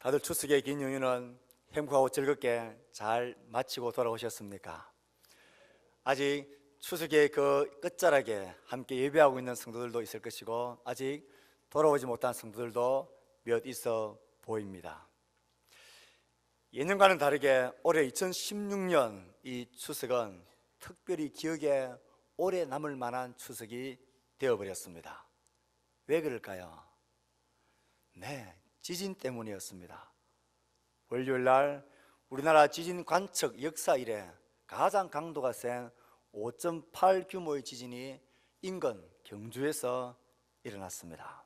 다들 추석의 긴 연휴는 행복하고 즐겁게 잘 마치고 돌아오셨습니까? 아직 추석의 그 끝자락에 함께 예배하고 있는 성도들도 있을 것이고 아직 돌아오지 못한 성도들도 몇 있어 보입니다. 예년과는 다르게 올해 2016년 이 추석은 특별히 기억에 오래 남을 만한 추석이 되어버렸습니다. 왜 그럴까요? 네, 지진 때문이었습니다. 월요일 날 우리나라 지진 관측 역사 이래 가장 강도가 센 5.8 규모의 지진이 인근 경주에서 일어났습니다.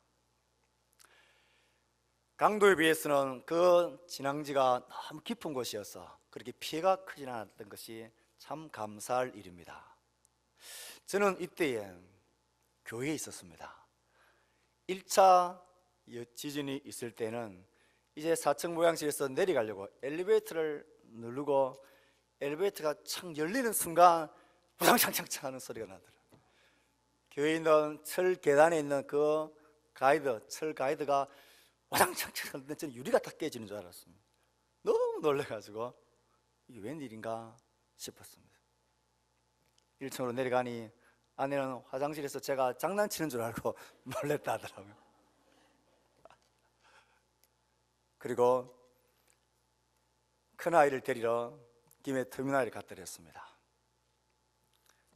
강도에 비해서는 그 진앙지가 너무 깊은 곳이어서 그렇게 피해가 크지 않았던 것이 참 감사할 일입니다. 저는 이때에 교회에 있었습니다. 1차 지진이 있을 때는 이제 4층 모양실에서 내려가려고 엘리베이터를 누르고 엘리베이터가 창 열리는 순간 우상창창창 하는 소리가 나더라고요. 교회에 있는 철 계단에 있는 그 가이드, 철 가이드가 우상창창 하는데 저는 유리가 다 깨지는 줄 알았습니다. 너무 놀라가지고 이게 웬일인가 싶었습니다. 1층으로 내려가니 아내는 화장실에서 제가 장난치는 줄 알고 놀랬다 하더라고요. 그리고 큰아이를 데리러 김해 터미널에 갔더랬습니다.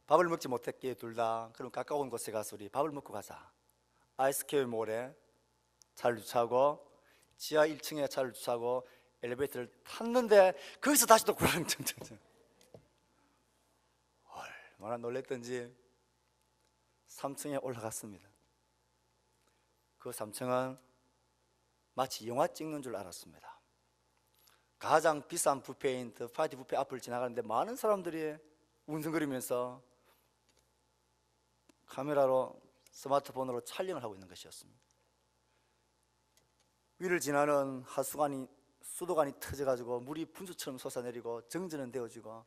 밥을 먹지 못했기에 둘 다 그럼 가까운 곳에 가서 우리 밥을 먹고 가자. 아이스케어몰에 차를 주차하고 지하 1층에 차를 주차하고 엘리베이터를 탔는데 거기서 다시 또 구랑청청청 얼마나 놀랬던지 3층에 올라갔습니다. 그 3층은 마치 영화 찍는 줄 알았습니다. 가장 비싼 뷔페인 더 파티 뷔페 앞을 지나가는데 많은 사람들이 웅성거리면서 카메라로 스마트폰으로 촬영을 하고 있는 것이었습니다. 위를 지나는 하수관이 수도관이 터져가지고 물이 분수처럼 솟아내리고 정전은 되어지고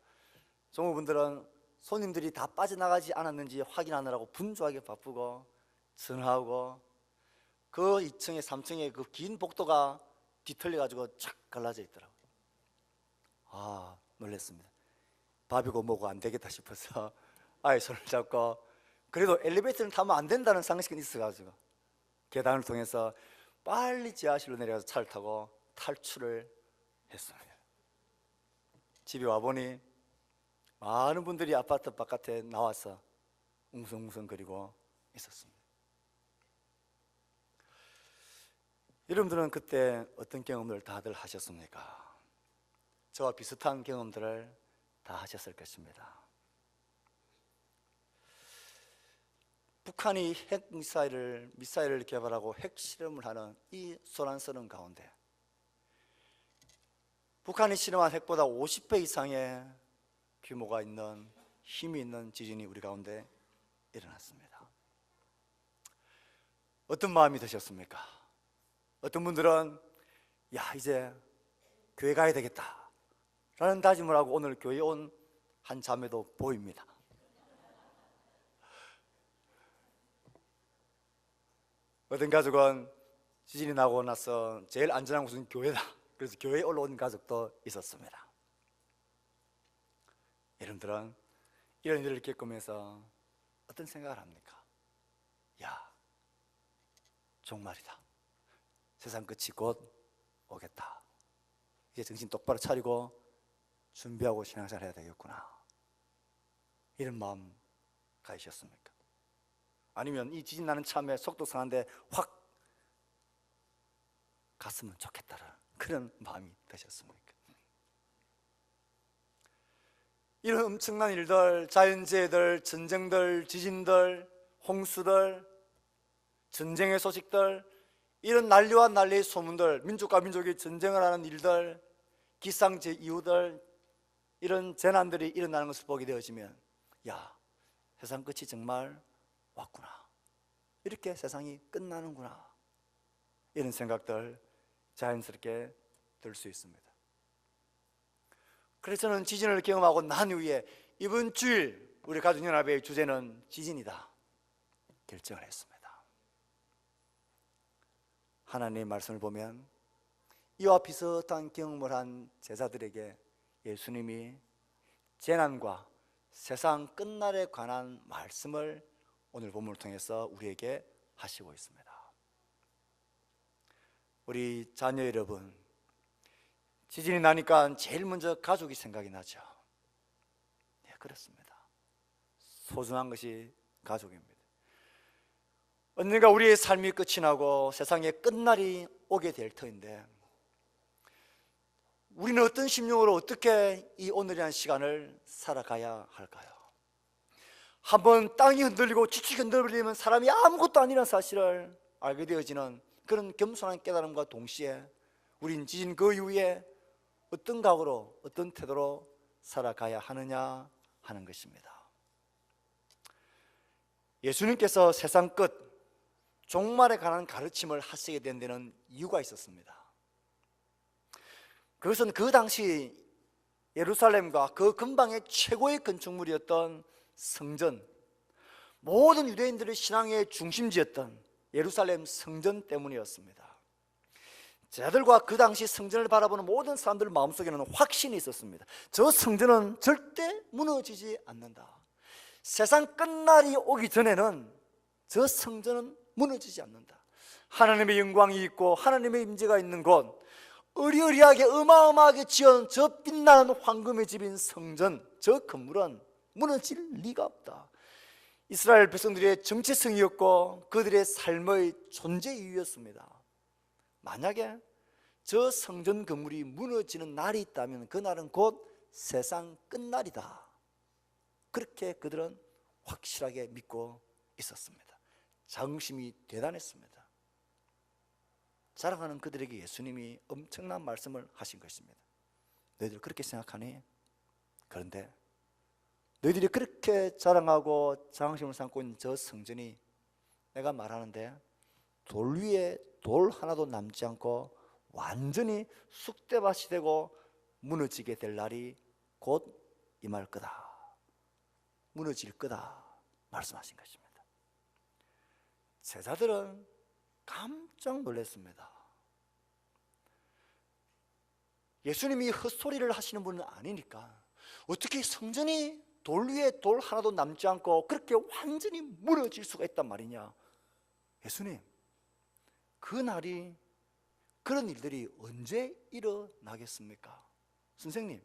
종업원들은 손님들이 다 빠져나가지 않았는지 확인하느라고 분주하게 바쁘고 전화하고 그 2층에 3층에 그 긴 복도가 뒤틀려가지고 쫙 갈라져 있더라고요. 아, 놀랐습니다. 밥이고 뭐고 안 되겠다 싶어서 아이 손을 잡고 그래도 엘리베이터를 타면 안 된다는 상식은 있어가지고 계단을 통해서 빨리 지하실로 내려가서 차를 타고 탈출을 했습니다. 집에 와보니 많은 분들이 아파트 바깥에 나와서 웅성웅성거리고 있었습니다. 여러분들은 그때 어떤 경험을 다들 하셨습니까? 저와 비슷한 경험들을 다 하셨을 것입니다. 북한이 미사일을 개발하고 핵실험을 하는 이 소란스러운 가운데 북한이 실험한 핵보다 50배 이상의 규모가 있는 힘이 있는 지진이 우리 가운데 일어났습니다. 어떤 마음이 드셨습니까? 어떤 분들은 야 이제 교회 가야 되겠다 라는 다짐을 하고 오늘 교회에 온 한 자매도 보입니다. 어떤 가족은 지진이 나고 나서 제일 안전한 곳은 교회다 그래서 교회에 올라온 가족도 있었습니다. 여러분들은 이런 일을 겪으면서 어떤 생각을 합니까? 야 종말이다. 세상 끝이 곧 오겠다. 이제 정신 똑바로 차리고 준비하고 신앙생활 해야 되겠구나. 이런 마음 가지셨습니까? 아니면 이 지진 나는 참에 속도 상한데 확 갔으면 좋겠다는 그런 마음이 드셨습니까? 이런 엄청난 일들, 자연재해들, 전쟁들, 지진들, 홍수들, 전쟁의 소식들, 이런 난리와 난리의 소문들, 민족과 민족이 전쟁을 하는 일들, 기상제이유들, 이런 재난들이 일어나는 것을 보게 되어지면 야, 세상 끝이 정말 왔구나. 이렇게 세상이 끝나는구나. 이런 생각들 자연스럽게 들 수 있습니다. 그래서 저는 지진을 경험하고 난 후에 이번 주일 우리 가족연합회의 주제는 지진이다 결정을 했습니다. 하나님의 말씀을 보면 이와 비슷한 경험을 한 제자들에게 예수님이 재난과 세상 끝날에 관한 말씀을 오늘 본문을 통해서 우리에게 하시고 있습니다. 우리 자녀 여러분, 지진이 나니까 제일 먼저 가족이 생각이 나죠. 네, 그렇습니다. 소중한 것이 가족입니다. 언젠가 우리의 삶이 끝이 나고 세상의 끝날이 오게 될 터인데, 우리는 어떤 심령으로 어떻게 이 오늘이라는 시간을 살아가야 할까요? 한번 땅이 흔들리고 지치게 흔들리면 사람이 아무것도 아니라는 사실을 알게 되어지는 그런 겸손한 깨달음과 동시에 우린 지진 그 이후에 어떤 각오로, 어떤 태도로 살아가야 하느냐 하는 것입니다. 예수님께서 세상 끝, 종말에 관한 가르침을 하시게 된 데는 이유가 있었습니다. 그것은 그 당시 예루살렘과 그 근방의 최고의 건축물이었던 성전, 모든 유대인들의 신앙의 중심지였던 예루살렘 성전 때문이었습니다. 제자들과 그 당시 성전을 바라보는 모든 사람들 마음속에는 확신이 있었습니다. 저 성전은 절대 무너지지 않는다. 세상 끝날이 오기 전에는 저 성전은 무너지지 않는다. 하나님의 영광이 있고 하나님의 임재가 있는 곳, 으리으리하게 어마어마하게 지은 저 빛나는 황금의 집인 성전, 저 건물은 무너질 리가 없다. 이스라엘 백성들의 정체성이었고 그들의 삶의 존재 이유였습니다. 만약에 저 성전 건물이 무너지는 날이 있다면 그 날은 곧 세상 끝날이다. 그렇게 그들은 확실하게 믿고 있었습니다. 자긍심이 대단했습니다. 자랑하는 그들에게 예수님이 엄청난 말씀을 하신 것입니다. 너희들 그렇게 생각하니? 그런데 너희들이 그렇게 자랑하고 자긍심을 삼고 있는 저 성전이 내가 말하는데 돌 위에 돌 하나도 남지 않고 완전히 쑥대밭이 되고 무너지게 될 날이 곧 임할 거다. 무너질 거다 말씀하신 것입니다. 제자들은 깜짝 놀랐습니다. 예수님이 헛소리를 하시는 분은 아니니까 어떻게 성전이 돌 위에 돌 하나도 남지 않고 그렇게 완전히 무너질 수가 있단 말이냐. 예수님, 그 날이, 그런 일들이 언제 일어나겠습니까? 선생님,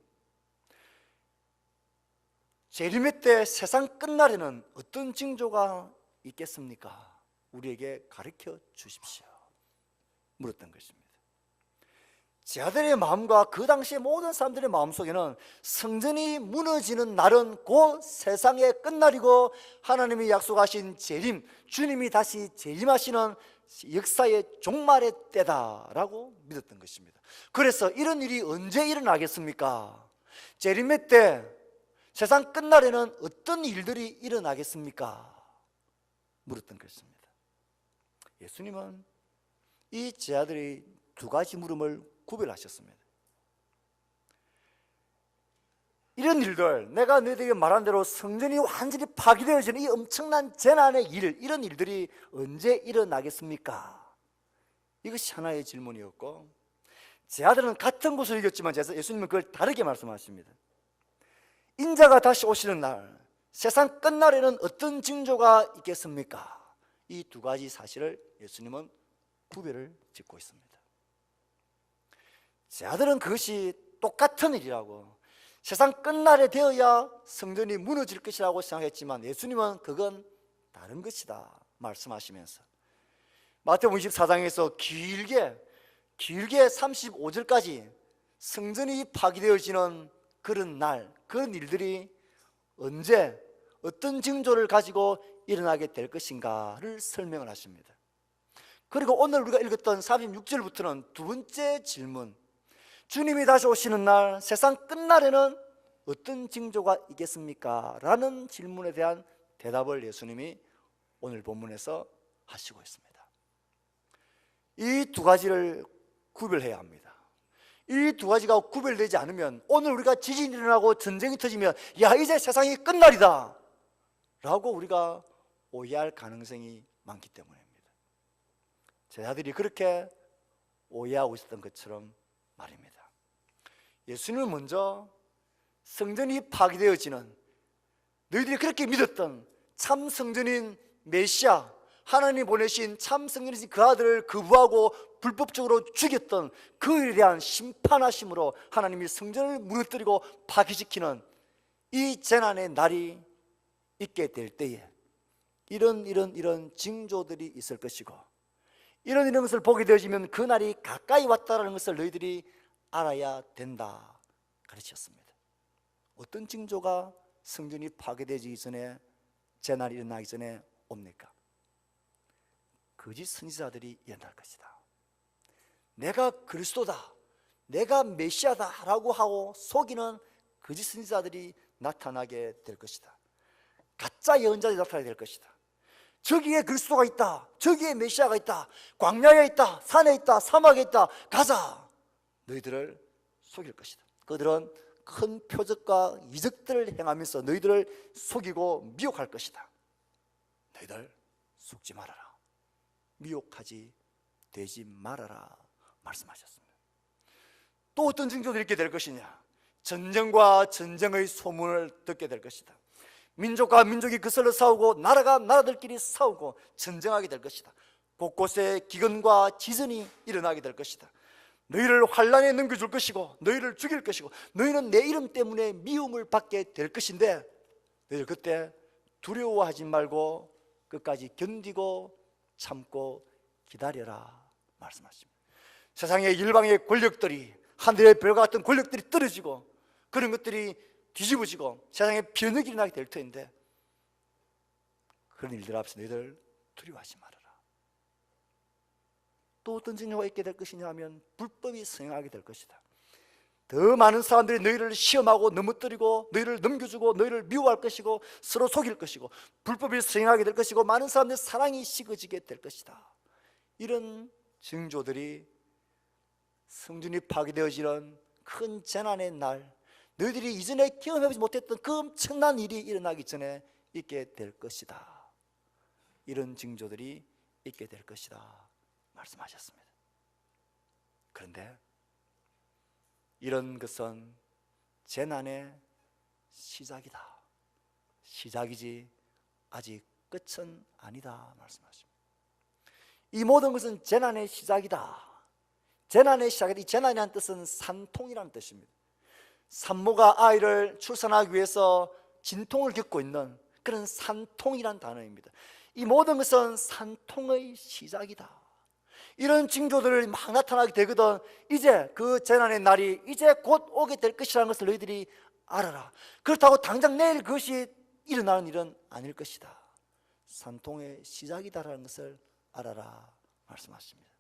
재림의 때 세상 끝날에는 어떤 징조가 있겠습니까? 우리에게 가르쳐 주십시오. 물었던 것입니다. 제자들의 마음과 그 당시의 모든 사람들의 마음속에는 성전이 무너지는 날은 곧 세상의 끝날이고 하나님이 약속하신 재림, 주님이 다시 재림하시는 역사의 종말의 때다라고 믿었던 것입니다. 그래서 이런 일이 언제 일어나겠습니까? 재림의 때 세상 끝날에는 어떤 일들이 일어나겠습니까? 물었던 것입니다. 예수님은 이 제자들의 두 가지 물음을 구별하셨습니다. 이런 일들, 내가 너희들에게 말한 대로 성전이 완전히 파괴되어지는 이 엄청난 재난의 일, 이런 일들이 언제 일어나겠습니까? 이것이 하나의 질문이었고, 제자들은 같은 것을 읽었지만 예수님은 그걸 다르게 말씀하십니다. 인자가 다시 오시는 날, 세상 끝날에는 어떤 징조가 있겠습니까? 이 두 가지 사실을 예수님은 구별을 짓고 있습니다. 제자들은 그것이 똑같은 일이라고, 세상 끝날에 되어야 성전이 무너질 것이라고 생각했지만 예수님은 그건 다른 것이다 말씀하시면서 마태복음 24장에서 길게 35절까지 성전이 파괴되어지는 그런 날, 그런 일들이 언제 어떤 징조를 가지고 일어나게 될 것인가를 설명을 하십니다. 그리고 오늘 우리가 읽었던 36절부터는 두 번째 질문, 주님이 다시 오시는 날 세상 끝날에는 어떤 징조가 있겠습니까? 라는 질문에 대한 대답을 예수님이 오늘 본문에서 하시고 있습니다. 이 두 가지를 구별해야 합니다. 이 두 가지가 구별되지 않으면 오늘 우리가 지진이 일어나고 전쟁이 터지면 야 이제 세상이 끝날이다 라고 우리가 오해할 가능성이 많기 때문입니다. 제자들이 그렇게 오해하고 있었던 것처럼 말입니다. 예수님은 먼저 성전이 파괴되어지는, 너희들이 그렇게 믿었던 참 성전인 메시아, 하나님 보내신 참 성전이신 그 아들을 거부하고 불법적으로 죽였던 그에 대한 심판하심으로 하나님이 성전을 무너뜨리고 파괴시키는 이 재난의 날이 있게 될 때에 이런 징조들이 있을 것이고, 이런 것을 보게 되어지면 그 날이 가까이 왔다는 것을 너희들이 알아야 된다 가르쳤습니다. 어떤 징조가 성전이 파괴되기 전에, 재난이 일어나기 전에 옵니까? 거짓 선지자들이 일어날 것이다. 내가 그리스도다, 내가 메시아다 라고 하고 속이는 거짓 선지자들이 나타나게 될 것이다. 가짜 예언자들이 나타나게 될 것이다. 저기에 그리스도가 있다, 저기에 메시아가 있다, 광야에 있다, 산에 있다, 사막에 있다, 가자, 너희들을 속일 것이다. 그들은 큰 표적과 이적들을 행하면서 너희들을 속이고 미혹할 것이다. 너희들 속지 말아라, 미혹하지 되지 말아라 말씀하셨습니다. 또 어떤 징조들이 있게 될 것이냐? 전쟁과 전쟁의 소문을 듣게 될 것이다. 민족과 민족이 그슬러 싸우고 나라가 나라들끼리 싸우고 전쟁하게 될 것이다. 곳곳에 기근과 지전이 일어나게 될 것이다. 너희를 환란에 넘겨줄 것이고 너희를 죽일 것이고 너희는 내 이름 때문에 미움을 받게 될 것인데, 너희들 그때 두려워하지 말고 끝까지 견디고 참고 기다려라 말씀하십니다. 세상의 일방의 권력들이, 하늘의 별과 같은 권력들이 떨어지고 그런 것들이 뒤집어지고 세상에 변혁이 일어나게 될 터인데, 그런 일들 앞에서 너희들 두려워하지 말아라. 또 어떤 징조가 있게 될 것이냐 하면 불법이 성행하게 될 것이다. 더 많은 사람들이 너희를 시험하고 넘어뜨리고 너희를 넘겨주고 너희를 미워할 것이고 서로 속일 것이고 불법이 성행하게 될 것이고 많은 사람들의 사랑이 식어지게 될 것이다. 이런 징조들이 성전이 파괴되어지는 큰 재난의 날, 너희들이 이전에 경험해보지 못했던 그 엄청난 일이 일어나기 전에 있게 될 것이다. 이런 징조들이 있게 될 것이다 말씀하셨습니다. 그런데 이런 것은 재난의 시작이다, 시작이지 아직 끝은 아니다 말씀하십니다. 이 모든 것은 재난의 시작이다. 재난의 시작이다. 이 재난이라는 뜻은 산통이라는 뜻입니다. 산모가 아이를 출산하기 위해서 진통을 겪고 있는 그런 산통이라는 단어입니다. 이 모든 것은 산통의 시작이다. 이런 징조들이 막 나타나게 되거든. 이제 그 재난의 날이 이제 곧 오게 될 것이라는 것을 너희들이 알아라. 그렇다고 당장 내일 그것이 일어나는 일은 아닐 것이다. 산통의 시작이다라는 것을 알아라 말씀하십니다.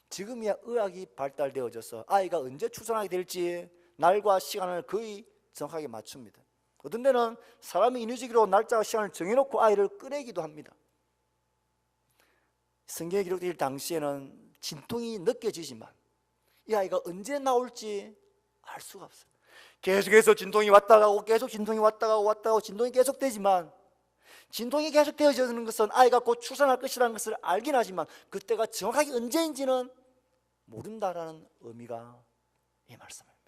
지금이야 의학이 발달되어져서 아이가 언제 출산하게 될지 날과 시간을 거의 정확하게 맞춥니다. 어떤 데는 사람이 인위적으로 날짜와 시간을 정해놓고 아이를 꺼내기도 합니다. 성경에 기록될 당시에는 진통이 느껴지지만 이 아이가 언제 나올지 알 수가 없어요. 계속해서 진통이 왔다 가고 계속 진통이 왔다 가고 왔다 가고 진통이 계속되지만, 진통이 계속되어지는 것은 아이가 곧 출산할 것이라는 것을 알긴 하지만 그때가 정확하게 언제인지는 모른다라는 의미가 이 말씀입니다.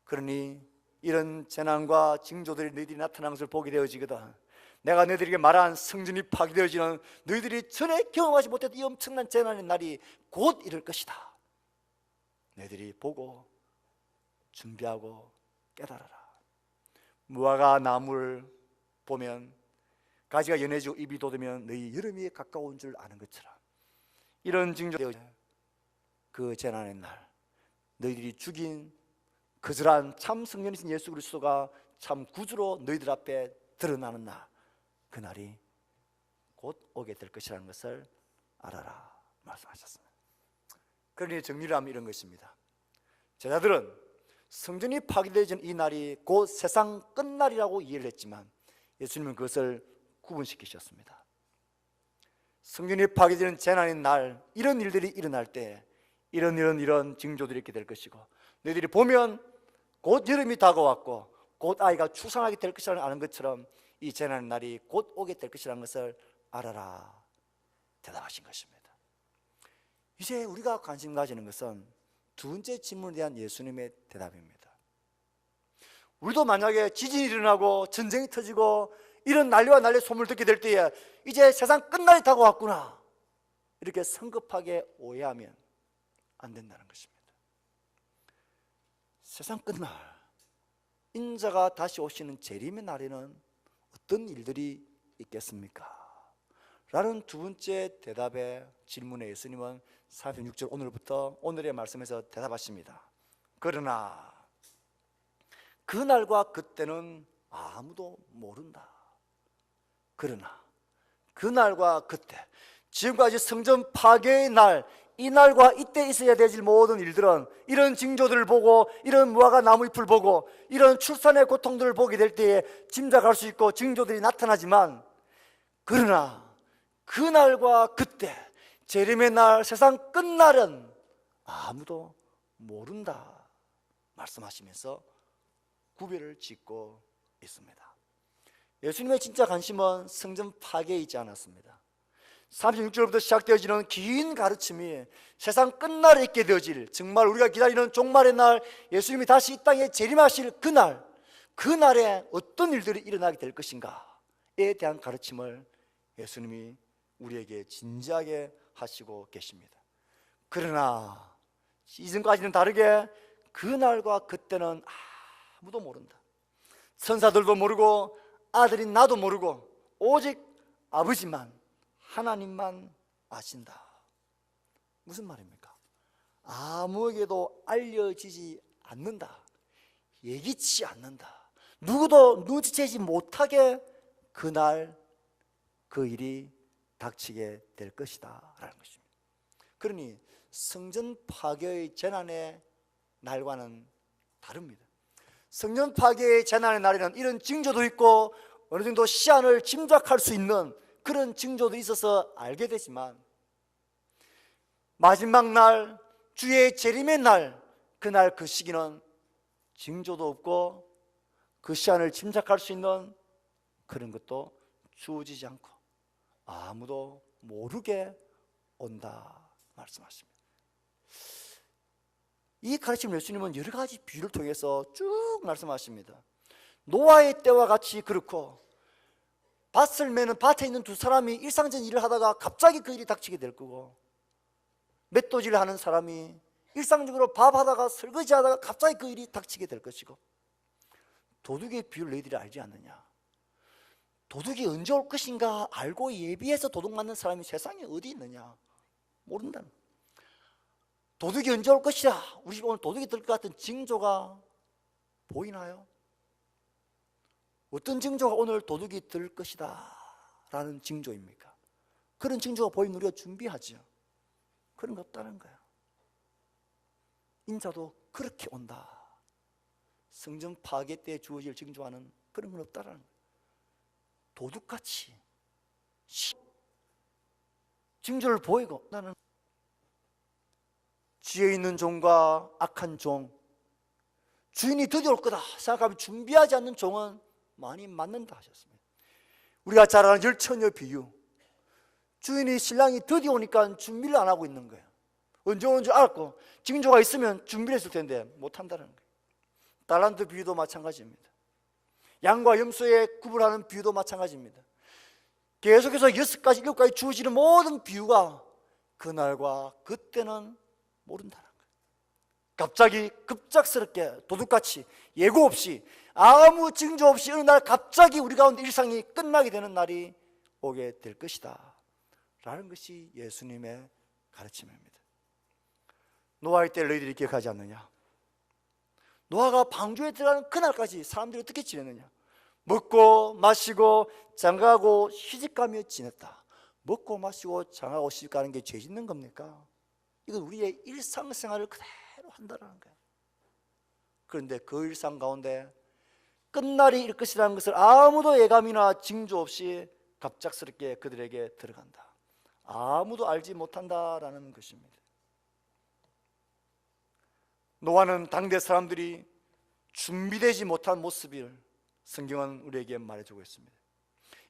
그러니 이런 재난과 징조들이 너희들이 나타나는 것을 보게 되어지거든. 내가 너희들에게 말한 성전이 파괴되어지는 너희들이 전에 경험하지 못했던 이 엄청난 재난의 날이 곧 이럴 것이다. 너희들이 보고 준비하고 깨달아라. 무화과 나무를 보면 가지가 연해지고 잎이 돋으면 너희 여름이 가까운 줄 아는 것처럼, 이런 징조되어 그 재난의 날 너희들이 죽인 거절한 참 성령이신 예수 그리스도가 참 구주로 너희들 앞에 드러나는 날, 그 날이 곧 오게 될 것이라는 것을 알아라 말씀하셨습니다. 그러니 정리를 하면 이런 것입니다. 제자들은 성전이 파괴되어진 이 날이 곧 세상 끝날이라고 이해를 했지만 예수님은 그것을 구분시키셨습니다. 성전이 파괴되는 재난의 날, 이런 일들이 일어날 때 이런 징조들이 있게 될 것이고, 너희들이 보면 곧 여름이 다가왔고 곧 아이가 출산하게 될 것이라는 아는 것처럼 이 재난의 날이 곧 오게 될 것이라는 것을 알아라 대답하신 것입니다. 이제 우리가 관심 가지는 것은 두 번째 질문에 대한 예수님의 대답입니다. 우리도 만약에 지진이 일어나고 전쟁이 터지고 이런 난리와 난리의 소문을 듣게 될 때에 이제 세상 끝날이 다가왔구나, 이렇게 성급하게 오해하면 안 된다는 것입니다. 세상 끝날, 인자가 다시 오시는 재림의 날에는 어떤 일들이 있겠습니까? 라는 두 번째 대답의 질문에 예수님은 46절 오늘부터 오늘의 말씀에서 대답하십니다. 그러나 그날과 그때는 아무도 모른다. 그러나 그날과 그때, 지금까지 성전 파괴의 날, 이 날과 이때 있어야 되질 모든 일들은, 이런 징조들을 보고 이런 무화과 나무잎을 보고 이런 출산의 고통들을 보게 될 때에 짐작할 수 있고 징조들이 나타나지만, 그러나 그날과 그때, 재림의 날, 세상 끝날은 아무도 모른다 말씀하시면서 구별을 짓고 있습니다. 예수님의 진짜 관심은 성전 파괴에 있지 않았습니다. 36절부터 시작되어지는 긴 가르침이 세상 끝날에 있게 되어질, 정말 우리가 기다리는 종말의 날, 예수님이 다시 이 땅에 재림하실 그날, 그날에 어떤 일들이 일어나게 될 것인가에 대한 가르침을 예수님이 우리에게 진지하게 하시고 계십니다. 그러나 이전까지는 다르게 그날과 그때는 아무도 모른다. 천사들도 모르고 아들인 나도 모르고 오직 아버지만, 하나님만 아신다. 무슨 말입니까? 아무에게도 알려지지 않는다, 예기치 않는다, 누구도 눈치채지 못하게 그날 그 일이 닥치게 될 것이다 라는 것입니다. 그러니 성전 파괴의 재난의 날과는 다릅니다. 성전 파괴의 재난의 날에는 이런 징조도 있고 어느 정도 시한을 짐작할 수 있는 그런 징조도 있어서 알게 되지만, 마지막 날, 주의 재림의 날, 그날 그 시기는 징조도 없고 그 시한을 짐작할 수 있는 그런 것도 주어지지 않고 아무도 모르게 온다 말씀하십니다. 이 가르침을 예수님은 여러 가지 비유를 통해서 쭉 말씀하십니다. 노아의 때와 같이 그렇고, 밭을 매는 밭에 있는 두 사람이 일상적인 일을 하다가 갑자기 그 일이 닥치게 될 거고, 맷도질을 하는 사람이 일상적으로 밥하다가 설거지하다가 갑자기 그 일이 닥치게 될 것이고, 도둑의 비유를 너희들이 알지 않느냐? 도둑이 언제 올 것인가 알고 예비해서 도둑 맞는 사람이 세상에 어디 있느냐? 모른다는 거예요. 도둑이 언제 올 것이야, 우리 집 오늘 도둑이 들 것 같은 징조가 보이나요? 어떤 징조가 오늘 도둑이 들 것이다 라는 징조입니까? 그런 징조가 보이면 우리가 준비하죠. 그런 거 없다는 거예요. 인자도 그렇게 온다. 성전 파괴 때 주어질 징조와는 그런 건 없다는 거예요. 도둑같이 징조를 보이고, 나는 지혜 있는 종과 악한 종, 주인이 드디어 올 거다 생각하면 준비하지 않는 종은 많이 맞는다 하셨습니다. 우리가 잘 아는 열처녀 비유, 주인이 신랑이 드디어 오니까 준비를 안 하고 있는 거예요. 언제 오는 줄 알았고 징조가 있으면 준비를 했을 텐데 못한다는 거예요. 달란트 비유도 마찬가지입니다. 양과 염소의 구분하는 비유도 마찬가지입니다. 계속해서 6가지 7가지 주어지는 모든 비유가 그날과 그때는 모른다는 거예요. 갑자기 급작스럽게 도둑같이 예고 없이 아무 징조 없이 어느 날 갑자기 우리 가운데 일상이 끝나게 되는 날이 오게 될 것이다 라는 것이 예수님의 가르침입니다. 노아의 때를 너희들이 기억하지 않느냐? 노아가 방주에 들어가는 그날까지 사람들이 어떻게 지냈느냐? 먹고 마시고 장가가고 시집가며 지냈다. 먹고 마시고 장가가고 시집가는 게 죄 짓는 겁니까? 이건 우리의 일상생활을 그대로 한다는 거예요. 그런데 그 일상 가운데 끝날이 일 것이라는 것을 아무도 예감이나 징조 없이 갑작스럽게 그들에게 들어간다. 아무도 알지 못한다라는 것입니다. 노아는 당대 사람들이 준비되지 못한 모습을 성경은 우리에게 말해주고 있습니다.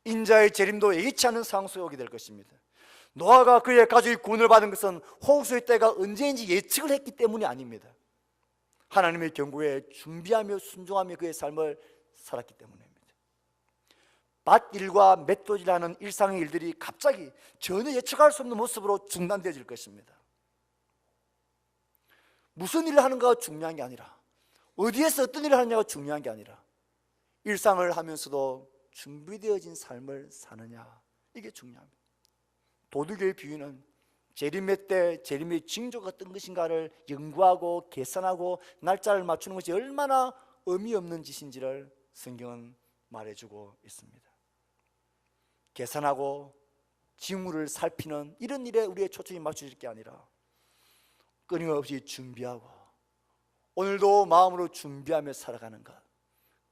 인자의 재림도 예기치 않은 상황 속에 오게 될 것입니다. 노아가 그의 가족이 구원을 받은 것은 홍수의 때가 언제인지 예측을 했기 때문이 아닙니다. 하나님의 경고에 준비하며 순종하며 그의 삶을 살았기 때문입니다. 밭일과 맷돌질하는 일상의 일들이 갑자기 전혀 예측할 수 없는 모습으로 중단되어질 것입니다. 무슨 일을 하는가가 중요한 게 아니라, 어디에서 어떤 일을 하느냐가 중요한 게 아니라, 일상을 하면서도 준비되어진 삶을 사느냐, 이게 중요합니다. 도둑의 비유는 재림의 때 재림의 징조가 어떤 것인가를 연구하고 계산하고 날짜를 맞추는 것이 얼마나 의미 없는 짓인지를 성경은 말해주고 있습니다. 계산하고 징후를 살피는 이런 일에 우리의 초점이 맞춰질 게 아니라 끊임없이 준비하고 오늘도 마음으로 준비하며 살아가는 것,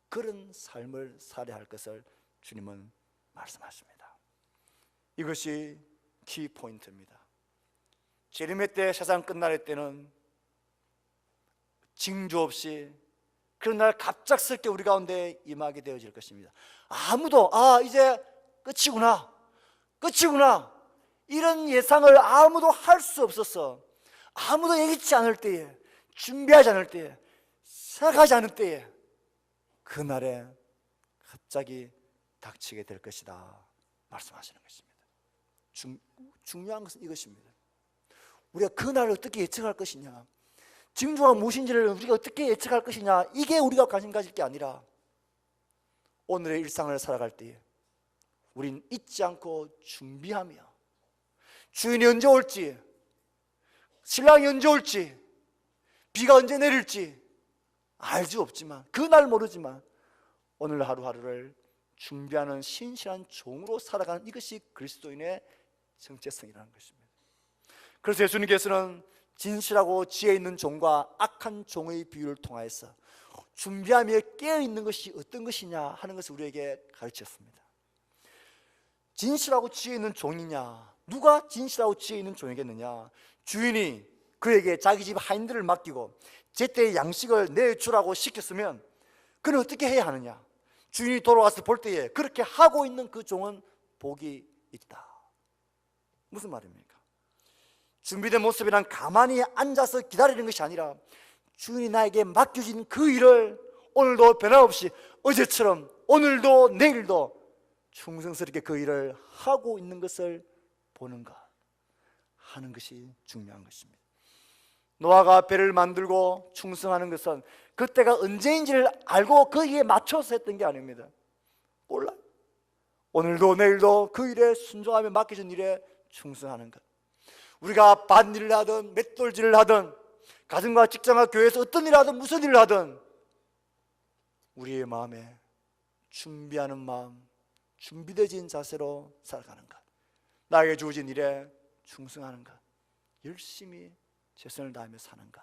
그런 삶을 살아야 할 것을 주님은 말씀하십니다. 이것이 키포인트입니다. 재림의 때, 세상 끝날 때는 징조 없이 그런 날 갑작스럽게 우리 가운데 임하게 되어질 것입니다. 아무도 이제 끝이구나 이런 예상을 아무도 할 수 없었어. 아무도 예기치 않을 때에, 준비하지 않을 때에, 생각하지 않을 때에 그날에 갑자기 닥치게 될 것이다 말씀하시는 것입니다. 중요한 것은 이것입니다. 우리가 그날을 어떻게 예측할 것이냐, 징조가 무엇인지를 우리가 어떻게 예측할 것이냐, 이게 우리가 관심 가질 게 아니라 오늘의 일상을 살아갈 때에 우린 잊지 않고 준비하며, 주인이 언제 올지, 신랑이 언제 올지, 비가 언제 내릴지 알 수 없지만, 그날 모르지만 오늘 하루하루를 준비하는 신실한 종으로 살아가는, 이것이 그리스도인의 정체성이라는 것입니다. 그래서 예수님께서는 진실하고 지혜 있는 종과 악한 종의 비유를 통하여서 준비하며 깨어있는 것이 어떤 것이냐 하는 것을 우리에게 가르쳤습니다. 진실하고 지혜 있는 종이냐, 누가 진실하고 지혜 있는 종이겠느냐? 주인이 그에게 자기 집 하인들을 맡기고 제때 양식을 내주라고 시켰으면 그는 어떻게 해야 하느냐? 주인이 돌아와서 볼 때에 그렇게 하고 있는 그 종은 복이 있다. 무슨 말입니까? 준비된 모습이란 가만히 앉아서 기다리는 것이 아니라 주인이 나에게 맡겨진 그 일을 오늘도 변함없이 어제처럼 오늘도 내일도 충성스럽게 그 일을 하고 있는 것을 보는 것, 하는 것이 중요한 것입니다. 노아가 배를 만들고 충성하는 것은 그때가 언제인지를 알고 거기에 맞춰서 했던 게 아닙니다. 몰라요. 오늘도 내일도 그 일에 순종하며 맡겨진 일에 충성하는 것. 우리가 밭일을 하든 맷돌질을 하든 가정과 직장과 교회에서 어떤 일을 하든 무슨 일을 하든 우리의 마음에 준비하는 마음, 준비되어진 자세로 살아가는 것, 나에게 주어진 일에 충성하는 것, 열심히 최선을 다하며 사는 것,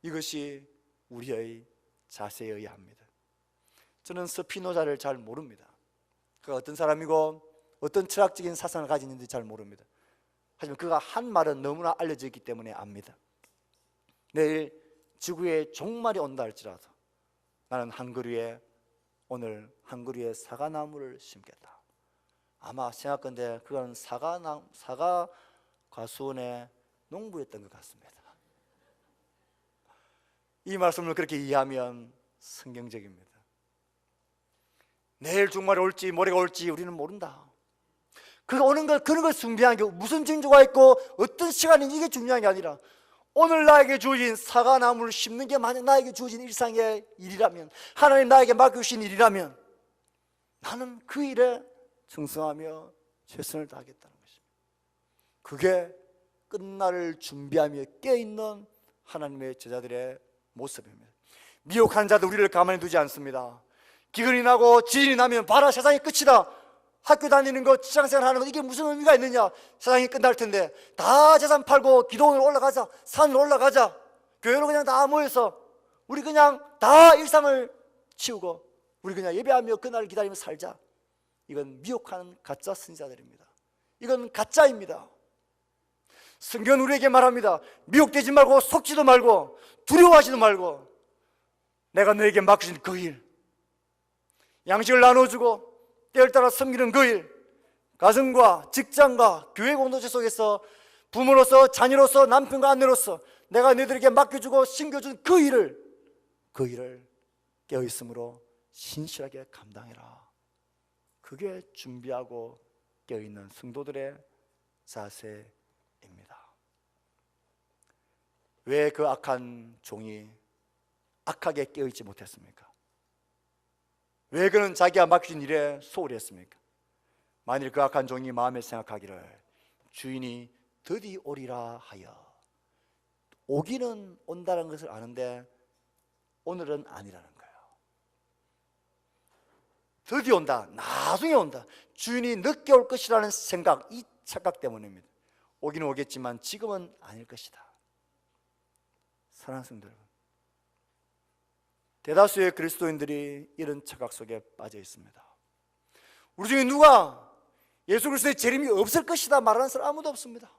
이것이 우리의 자세여야 합니다. 저는 스피노자를 잘 모릅니다. 그가 어떤 사람이고 어떤 철학적인 사상을 가지는지 잘 모릅니다. 하지만 그가 한 말은 너무나 알려져 있기 때문에 압니다. 내일 지구에 종말이 온다 할지라도 나는 오늘 한 그루에 사과나무를 심겠다. 아마 생각건데 그건 사과 과수원의 농부였던 것 같습니다. 이 말씀을 그렇게 이해하면 성경적입니다. 내일 종말이 올지 모레가 올지 우리는 모른다. 그가 오는 것, 그런 걸 준비한 게 무슨 징조가 있고 어떤 시간인지 이게 중요한 게 아니라 오늘 나에게 주어진 사과나무를 심는 게 만약 나에게 주어진 일상의 일이라면, 하나님 나에게 맡겨주신 일이라면 나는 그 일에 충성하며 최선을 다하겠다는 것입니다. 그게 끝날을 준비하며 깨어있는 하나님의 제자들의 모습입니다. 미혹한 자들 우리를 가만히 두지 않습니다. 기근이 나고 지진이 나면 봐라, 세상이 끝이다. 학교 다니는 거, 직장생활 하는 거, 이게 무슨 의미가 있느냐? 세상이 끝날 텐데 다 재산 팔고 기도원으로 올라가자, 산으로 올라가자, 교회로 그냥 다 모여서 우리 그냥 다 일상을 치우고 우리 그냥 예배하며 그날을 기다리며 살자. 이건 미혹하는 가짜 선지자들입니다. 이건 가짜입니다. 성경은 우리에게 말합니다. 미혹되지 말고 속지도 말고 두려워하지도 말고 내가 너에게 맡겨진 그 일, 양식을 나눠주고 때를 따라 섬기는 그 일, 가정과 직장과 교회 공동체 속에서 부모로서, 자녀로서, 남편과 아내로서 내가 너희들에게 맡겨주고 신겨준 그 일을 깨어있음으로 신실하게 감당해라. 그게 준비하고 깨어있는 성도들의 자세입니다. 왜 그 악한 종이 악하게 깨어있지 못했습니까? 왜 그는 자기가 맡겨진 일에 소홀히 했습니까? 만일 그 악한 종이 마음에 생각하기를 주인이 드디 오리라 하여, 오기는 온다는 것을 아는데 오늘은 아니라는 거예요. 드디 온다, 나중에 온다, 주인이 늦게 올 것이라는 생각, 이 착각 때문입니다. 오기는 오겠지만 지금은 아닐 것이다. 사랑하는 성도 여러분, 대다수의 그리스도인들이 이런 착각 속에 빠져 있습니다. 우리 중에 누가 예수 그리스도의 재림이 없을 것이다 말하는 사람 아무도 없습니다.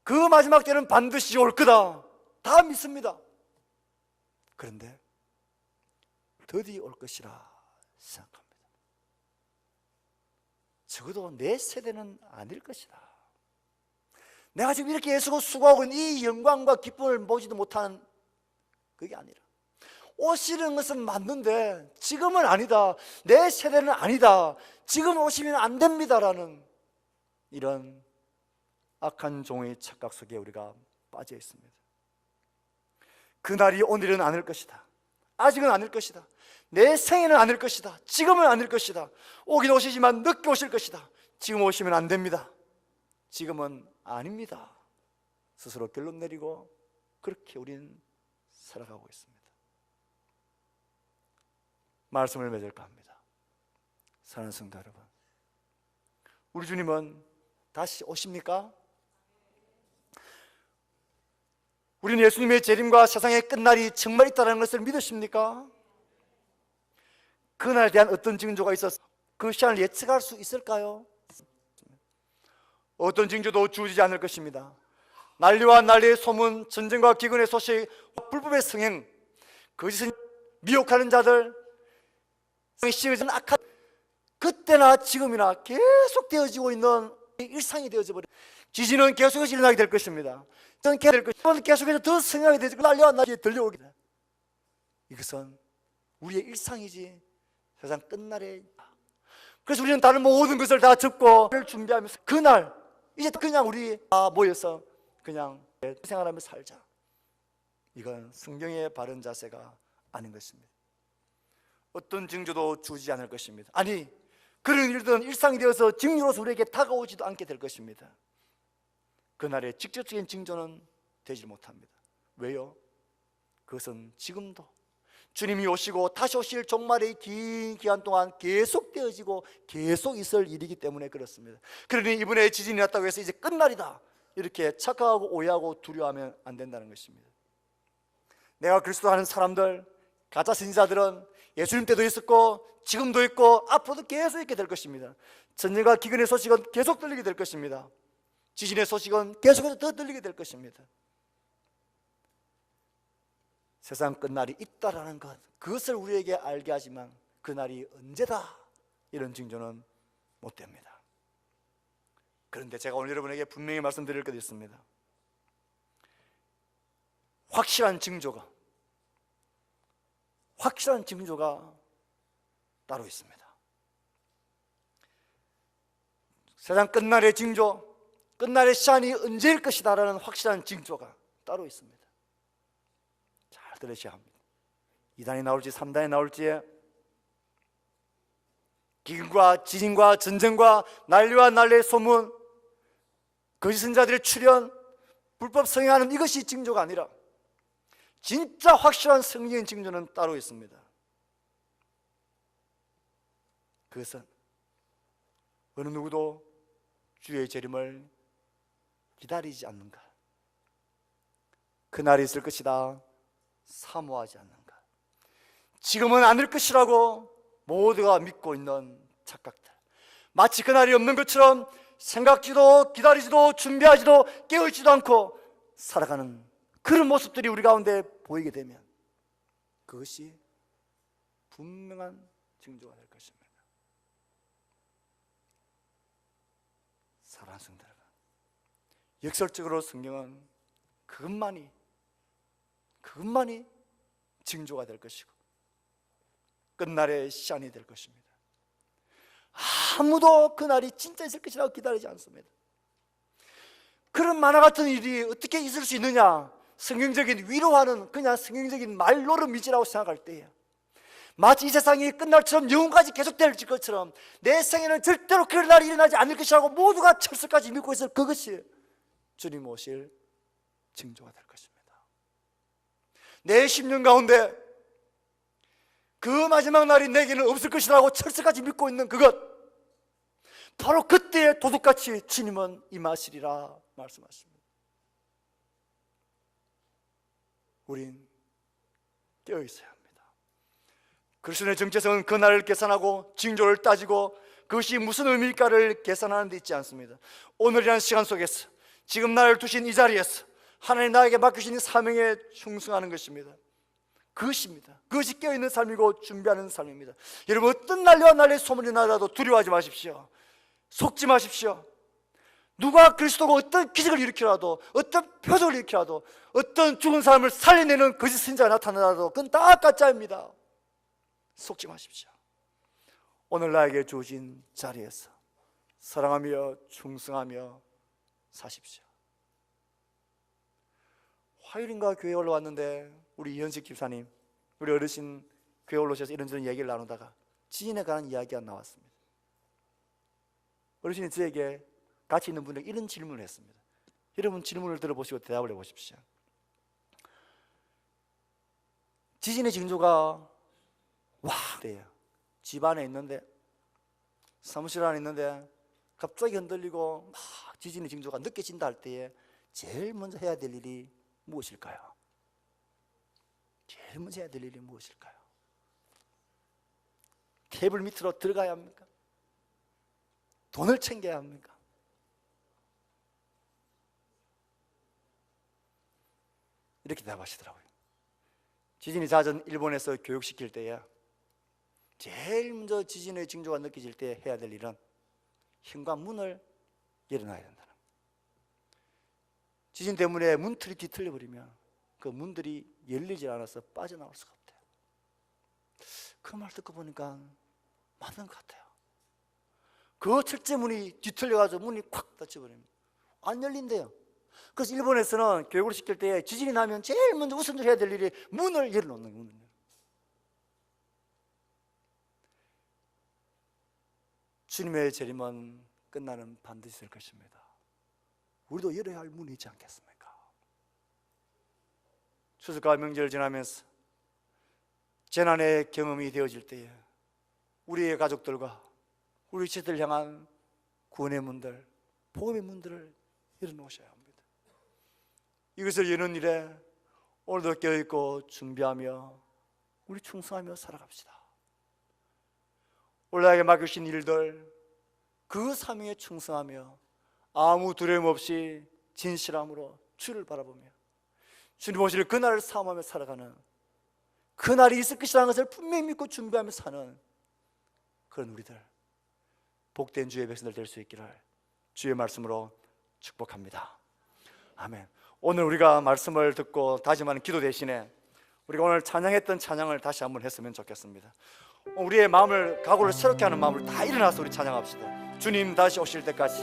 그 마지막 때는 반드시 올 거다, 다 믿습니다. 그런데 드디 올 것이라 생각합니다. 적어도 내 세대는 아닐 것이다. 내가 지금 이렇게 애쓰고 수고하고 있는 이 영광과 기쁨을 보지도 못하는, 그게 아니라 오시는 것은 맞는데 지금은 아니다, 내 세대는 아니다, 지금 오시면 안 됩니다라는 이런 악한 종의 착각 속에 우리가 빠져 있습니다. 그날이 오늘은 아닐 것이다, 아직은 아닐 것이다, 내 생에는 아닐 것이다, 지금은 아닐 것이다, 오긴 오시지만 늦게 오실 것이다, 지금 오시면 안 됩니다, 지금은 아닙니다, 스스로 결론 내리고 그렇게 우리는 살아가고 있습니다. 말씀을 맺을까 합니다. 사랑하는 성도 여러분, 우리 주님은 다시 오십니까? 우리는 예수님의 재림과 세상의 끝날이 정말 있다는 것을 믿으십니까? 그날에 대한 어떤 징조가 있어서 그 시간을 예측할 수 있을까요? 어떤 징조도 주어지지 않을 것입니다. 난리와 난리의 소문, 전쟁과 기근의 소식, 불법의 성행, 거짓을 미혹하는 자들, 씌어진 악한, 그때나 지금이나 계속 되어지고 있는 일상이 되어져 버려. 지진은 계속해서 일어나게 될 것입니다. 계속해서 더 성하게 되고 난리와 난리에 들려오게 돼. 이것은 우리의 일상이지 세상 끝날에. 그래서 우리는 다른 모든 것을 다 접고 준비하면서 그날 이제 그냥 우리 모여서 그냥 생활하며 살자. 이건 성경의 바른 자세가 아닌 것입니다. 어떤 징조도 주지 않을 것입니다. 아니, 그런 일들은 일상이 되어서 징조로서 우리에게 다가오지도 않게 될 것입니다. 그날의 직접적인 징조는 되지 못합니다. 왜요? 그것은 지금도 주님이 오시고 다시 오실 종말의 긴 기간 동안 계속 되어지고 계속 있을 일이기 때문에 그렇습니다. 그러니 이번에 지진이 났다고 해서 이제 끝날이다 이렇게 착각하고 오해하고 두려워하면 안 된다는 것입니다. 내가 그리스도 하는 사람들, 가짜 선지자들은 예수님 때도 있었고 지금도 있고 앞으로도 계속 있게 될 것입니다. 전쟁과 기근의 소식은 계속 들리게 될 것입니다. 지진의 소식은 계속해서 더 들리게 될 것입니다. 세상 끝날이 있다라는 것, 그것을 우리에게 알게 하지만 그날이 언제다 이런 징조는 못 됩니다. 그런데 제가 오늘 여러분에게 분명히 말씀드릴 것이 있습니다. 확실한 징조가 따로 있습니다. 세상 끝날의 징조, 끝날의 시간이 언제일 것이다 라는 확실한 징조가 따로 있습니다. 잘 들으셔야 합니다. 2단이 나올지 3단이 나올지, 기근과 지진과 전쟁과 난리와 난리의 소문, 거짓 선지자들의 출현, 불법 성행하는 이것이 징조가 아니라 진짜 확실한 성경의 징조는 따로 있습니다. 그것은 어느 누구도 주의 재림을 기다리지 않는가, 그날이 있을 것이다 사모하지 않는가, 지금은 아닐 것이라고 모두가 믿고 있는 착각들, 마치 그날이 없는 것처럼 생각지도 기다리지도 준비하지도 깨어있지도 않고 살아가는 그런 모습들이 우리 가운데 보이게 되면 그것이 분명한 징조가 될 것입니다. 사랑하는 성도 여러분, 역설적으로 성경은 그것만이 징조가 될 것이고 끝날의 시안이 될 것입니다. 아무도 그날이 진짜 있을 것이라고 기다리지 않습니다. 그런 만화 같은 일이 어떻게 있을 수 있느냐? 성경적인 위로하는 그냥 성경적인 말로를 믿으라고 생각할 때에 마치 이 세상이 끝날처럼 영원까지 계속될 것처럼 내 생에는 절대로 그런 날이 일어나지 않을 것이라고 모두가 철수까지 믿고 있을 그것이 주님 오실 징조가 될 것입니다. 내 10년 가운데 그 마지막 날이 내게는 없을 것이라고 철수까지 믿고 있는 그것, 바로 그때의 도둑같이 주님은 임하시리라 말씀하십니다. 우린 깨어있어야 합니다. 그리스도의 정체성은 그 날을 계산하고 징조를 따지고 그것이 무슨 의미일까를 계산하는 데 있지 않습니다. 오늘이라는 시간 속에서 지금 나를 두신 이 자리에서 하나님 나에게 맡기신 사명에 충성하는 것입니다. 그것입니다. 그것이 깨어있는 삶이고 준비하는 삶입니다. 여러분, 어떤 난리와 난리의 소문이 나더라도 두려워하지 마십시오. 속지 마십시오. 누가 그리스도가 어떤 기적을 일으키라도, 어떤 표적을 일으키라도, 어떤 죽은 사람을 살려내는 거짓 선지자가 나타나더라도 그건 다 가짜입니다. 속지 마십시오. 오늘 나에게 주어진 자리에서 사랑하며 충성하며 사십시오. 화요일인가 교회에 올라왔는데 우리 이현식 집사님, 우리 어르신 교회에 올라오셔서 이런저런 얘기를 나누다가 지진에 관한 이야기가 나왔습니다. 어르신이 저에게 같이 있는 분에게 이런 질문을 했습니다. 여러분, 질문을 들어보시고 대답을 해보십시오. 지진의 징조가 돼요. 집 안에 있는데, 사무실 안에 있는데 갑자기 흔들리고 막 지진의 징조가 느껴진다 할 때에 제일 먼저 해야 될 일이 무엇일까요? 제일 먼저 해야 될 일이 무엇일까요? 테이블 밑으로 들어가야 합니까? 돈을 챙겨야 합니까? 이렇게 대답하시더라고요. 지진이 잦은 일본에서 교육시킬 때에 제일 먼저 지진의 징조가 느껴질 때 해야 될 일은 현관문을 열어놔야 된다는 거예요. 지진 때문에 문틀이 뒤틀려 버리면 그 문들이 열리질 않아서 빠져나올 수가 없대요. 그 말 듣고 보니까 맞는 것 같아요. 그 철제 문이 뒤틀려가지고 문이 콱 닫혀버립니다. 안 열린대요. 그래서 일본에서는 교육을 시킬 때 지진이 나면 제일 먼저 우선적으로 해야 될 일이 문을 열어놓는 거예요. 주님의 재림은 끝나는 반드시 있을 것입니다. 우리도 열어야 할 문이 있지 않겠습니까? 추석과 명절을 지나면서 재난의 경험이 되어질 때에 우리의 가족들과 우리 지체들 향한 구원의 문들, 복음의 문들을 열어놓으셔야 합니다. 이것을 여는 일에 오늘도 깨어있고 준비하며 우리 충성하며 살아갑시다. 오늘 나에게 맡기신 일들, 그 사명에 충성하며 아무 두려움 없이 진실함으로 주를 바라보며 주님 오실 그날을 사모하며 살아가는, 그날이 있을 것이라는 것을 분명히 믿고 준비하며 사는 그런 우리들, 복된 주의 백성들 될 수 있기를 주의 말씀으로 축복합니다. 아멘. 오늘 우리가 말씀을 듣고 다짐하는 기도 대신에 우리가 오늘 찬양했던 찬양을 다시 한번 했으면 좋겠습니다. 우리의 마음을, 각오를 새롭게 하는 마음을 다 일어나서 우리 찬양합시다. 주님 다시 오실 때까지.